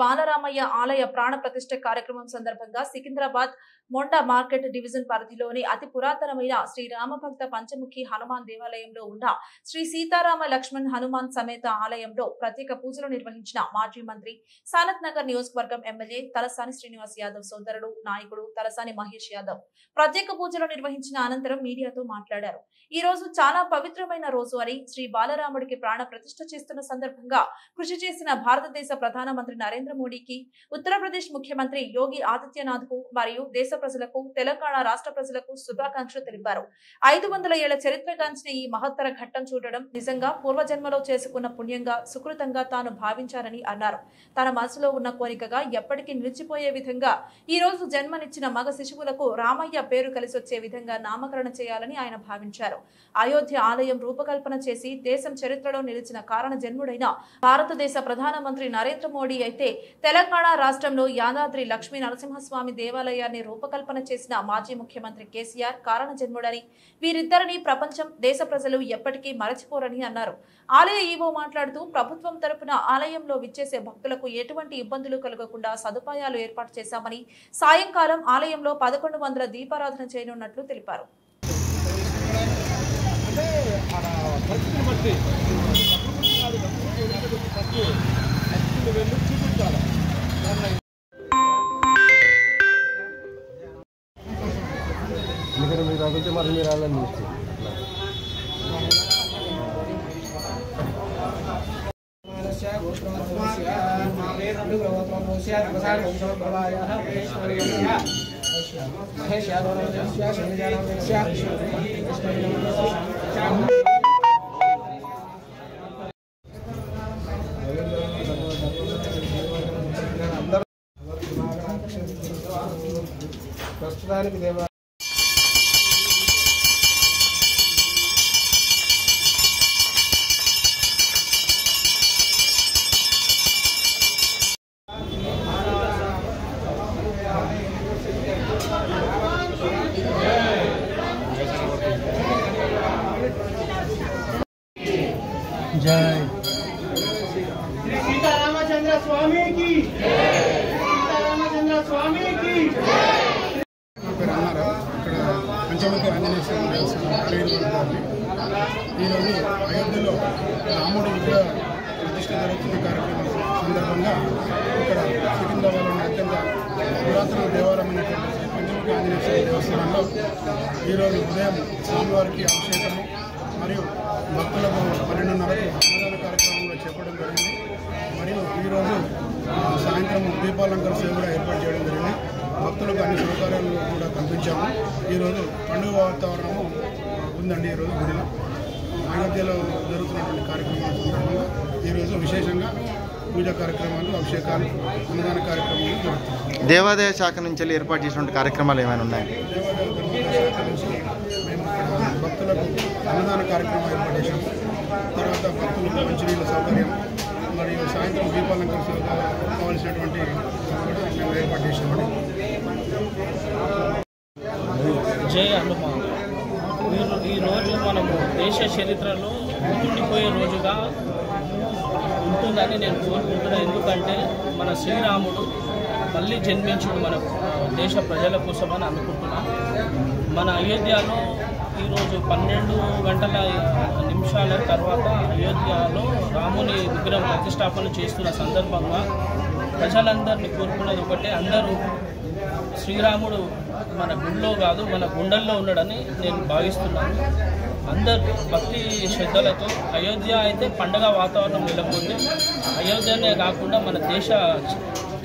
బాలరామయ్య ఆలయ ప్రాణ ప్రతిష్ఠ కార్యక్రమం సందర్భంగా సికింద్రాబాద్ మొండా మార్కెట్ డివిజన్ పరిధిలోని అతి పురాతనమైన శ్రీ రామభక్త పంచముఖి హనుమాన్ దేవాలయంలో ఉన్న శ్రీ సీతారామ లక్ష్మణ్ హనుమాన్ సమేత ఆలయంలో ప్రత్యేక పూజలు నిర్వహించిన మాజీ మంత్రి సానత్ నగర్ నియోజకవర్గం ఎమ్మెల్యే తలసాని శ్రీనివాస్ యాదవ్ సోదరుడు నాయకుడు తలసాని మహేష్ యాదవ్ ప్రత్యేక పూజలు నిర్వహించిన అనంతరం మీడియాతో మాట్లాడారు. ఈ రోజు చాలా పవిత్రమైన రోజు అని, శ్రీ బాలరాముడికి ప్రాణ ప్రతిష్ఠ చేస్తున్న సందర్భంగా కృషి చేసిన భారతదేశ ప్రధానమంత్రి నరేంద్ర మోడీకి, ఉత్తరప్రదేశ్ ముఖ్యమంత్రి యోగి ఆదిత్యనాథ్ కు మరియు దేశ ప్రజలకు, తెలంగాణ రాష్ట్ర ప్రజలకు శుభాకాంక్షలు తెలిపారు. 500 ఏళ్ల చరిత్రగాంచిన ఈ మహత్తర ఘట్టం చూడడం నిజంగా పూర్వజన్మలో చేసుకున్న పుణ్యంగా, సుకృతంగా తాను భావించారని అన్నారు. తన మనసులో ఉన్న కోరికగా ఎప్పటికీ నిలిచిపోయే విధంగా ఈ రోజు జన్మనిచ్చిన మగ శిశువులకు రామయ్య పేరు కలిసొచ్చే విధంగా నామకరణ చేయాలని ఆయన భావించారు. అయోధ్య ఆలయం రూపకల్పన చేసి దేశం చరిత్రలో నిలిచిన కారణ జన్ముడైన భారతదేశ ప్రధానమంత్రి నరేంద్ర మోడీ అయితే, తెలంగాణ రాష్ట్రంలో యాదాద్రి లక్ష్మీ నరసింహస్వామి దేవాలయాన్ని రూపకల్పన చేసిన మాజీ ముఖ్యమంత్రి కేసీఆర్ కారణ జన్ముడని, వీరిద్దరిని ప్రపంచం, దేశ ప్రజలు ఎప్పటికీ మరచిపోరని అన్నారు. ఆలయ ఈవో మాట్లాడుతూ, ప్రభుత్వం తరపున ఆలయంలో విచ్చేసే భక్తులకు ఎటువంటి ఇబ్బందులు కలగకుండా సదుపాయాలు ఏర్పాటు చేశామని, సాయంకాలం ఆలయంలో 1100 దీపారాధన చేయనున్నట్లు తెలిపారు. ప్రస్తుతానికి దేవ जय सीतारामचंद्र स्वामी की, सीतारामचंद्र स्वामी की। ఇక్కడ పంచముఖి ఆంజనేయ స్వామి దేవస్థానం ఈరోజు అయోధ్యలో రాముడి విగ్రహ ప్రతిష్ఠ జరుగుతున్న కార్యక్రమం సందర్భంగా ఇక్కడ సికింద్రాబాద్లోని అత్యంత పురాతన దేవాలయమైనటువంటి పంచముఖి ఆంజనేయ స్వామి దేవస్థానంలో ఈరోజు ఉదయం స్వామివారికి అభిషేకము మరియు భక్తులకు 12:30కు అన్నదాన కార్యక్రమంలో చేపట్టడం జరిగింది. మరియు ఈరోజు సాయంత్రం దీపాలంకరణ సేవ కూడా ఏర్పాటు చేయడం జరిగింది. భక్తులకు అన్ని సౌకర్యాలు కూడా కల్పించాము. ఈరోజు పండుగ వాతావరణము ఉందండి. ఈరోజు గుడిలో అయోధ్యలో జరుగుతున్నటువంటి కార్యక్రమాల సందర్భంగా ఈరోజు విశేషంగా పూజా కార్యక్రమాలు, అభిషేకాలు, అన్నదాన కార్యక్రమాలు జరుగుతున్నాయి. దేవాదాయ శాఖ నుంచి ఏర్పాటు చేసినటువంటి కార్యక్రమాలు ఏమైనా ఉన్నాయి? దేవాదాయ శాఖ నుంచి మేము ఇక్కడ భక్తులకు అన్నదాన కార్యక్రమం ఏర్పాటు చేశాము. తర్వాత భక్తులకు మంచినీళ్ళ సౌకర్యం మరియు సాయంత్రం దీపాలంకరణ కావాల్సినటువంటి మేము ఏర్పాటు చేసామండి. జై హనుమాన్. ఈరోజు మనము దేశ చరిత్రలో గుర్తుండిపోయే రోజుగా ఉంటుందని నేను కోరుకుంటున్నాను. ఎందుకంటే మన శ్రీరాముడు మళ్ళీ జన్మించుడు మన దేశ ప్రజల కోసమని అనుకుంటున్నాను. మన అయోధ్యలో ఈరోజు 12 గంటల తర్వాత అయోధ్యలో రాముని విగ్రహం ప్రతిష్టాపన చేస్తున్న సందర్భంగా ప్రజలందరినీ కోరుకున్నది ఒకటే, అందరూ శ్రీరాముడు మన గుడిలో కాదు మన గుండెల్లో ఉన్నాడని నేను భావిస్తున్నాను. అందరూ భక్తి శ్రద్ధలతో అయోధ్య అయితే పండగ వాతావరణం నెలకొంది. అయోధ్యనే కాకుండా మన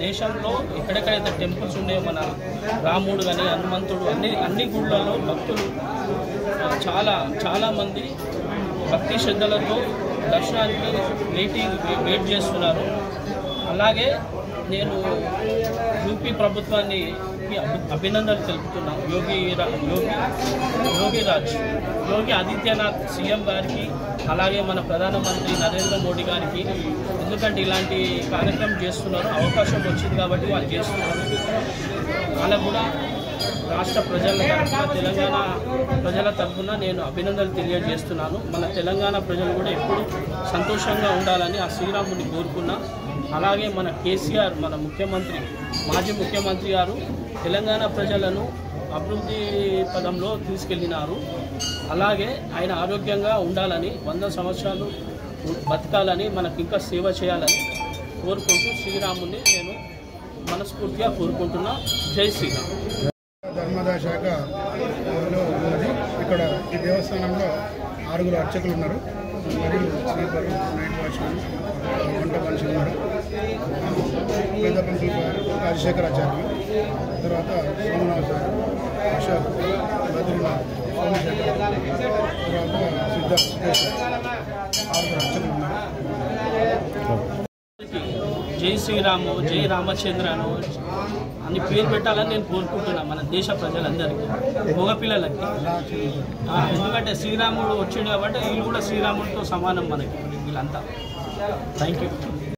దేశంలో ఎక్కడెక్కడైతే టెంపుల్స్ ఉన్నాయో మన రాముడు కానీ హనుమంతుడు అన్ని గుళ్ళల్లో భక్తులు చాలామంది భక్తి శ్రద్ధలతో దర్శనానికి వెయిట్ చేస్తున్నారు. అలాగే నేను యూపీ ప్రభుత్వాన్ని అభినందనలు తెలుపుతున్నాను. యోగి ఆదిత్యనాథ్ సీఎం గారికి, అలాగే మన ప్రధానమంత్రి నరేంద్ర మోడీ గారికి. ఎందుకంటే ఇలాంటి కార్యక్రమం చేస్తున్నారు, అవకాశం వచ్చింది కాబట్టి వాళ్ళు చేస్తున్నారు. వాళ్ళకు కూడా రాష్ట్ర ప్రజల తరఫున, తెలంగాణ ప్రజల తరఫున నేను అభినందనలు తెలియజేస్తున్నాను. మన తెలంగాణ ప్రజలు కూడా ఎప్పుడు సంతోషంగా ఉండాలని ఆ శ్రీరాముడిని కోరుకున్నా. అలాగే మన కేసీఆర్ మన ముఖ్యమంత్రి మాజీ ముఖ్యమంత్రి గారు తెలంగాణ ప్రజలను అభివృద్ధి పదంలో తీసుకెళ్ళినారు. అలాగే ఆయన ఆరోగ్యంగా ఉండాలని 100 సంవత్సరాలు బతకాలని మనకు ఇంకా సేవ చేయాలని కోరుకుంటూ శ్రీరాముని నేను మనస్ఫూర్తిగా కోరుకుంటున్నా. జై శ్రీరామ్. ధర్మదాయ శాఖలో ఉన్నది. ఇక్కడ ఈ దేవస్థానంలో 6 అర్చకులు ఉన్నారు, మరియు స్లీపర్, నైట్ వాచ్మెన్, వంట మనిషి ఉన్నారు. పేద పంతులు గారు రాజశేఖర్ ఆచార్యులు, తర్వాత సోమనాథ్ గారు, అశోక్, బద్రీనాథ్, సోమశేఖర్, తర్వాత సిద్ధార్థ్, సురేష్ 6 అర్చకులు ఉన్నారు. జై శ్రీరాము, జై రామచంద్రను అని పేరు పెట్టాలని నేను కోరుకుంటున్నాను మన దేశ ప్రజలందరికీ, మగపిల్లలకి. ఎందుకంటే శ్రీరాముడు వచ్చిండు కాబట్టి వీళ్ళు కూడా శ్రీరాముడితో సమానం మనకి వీళ్ళంతా. Thank you.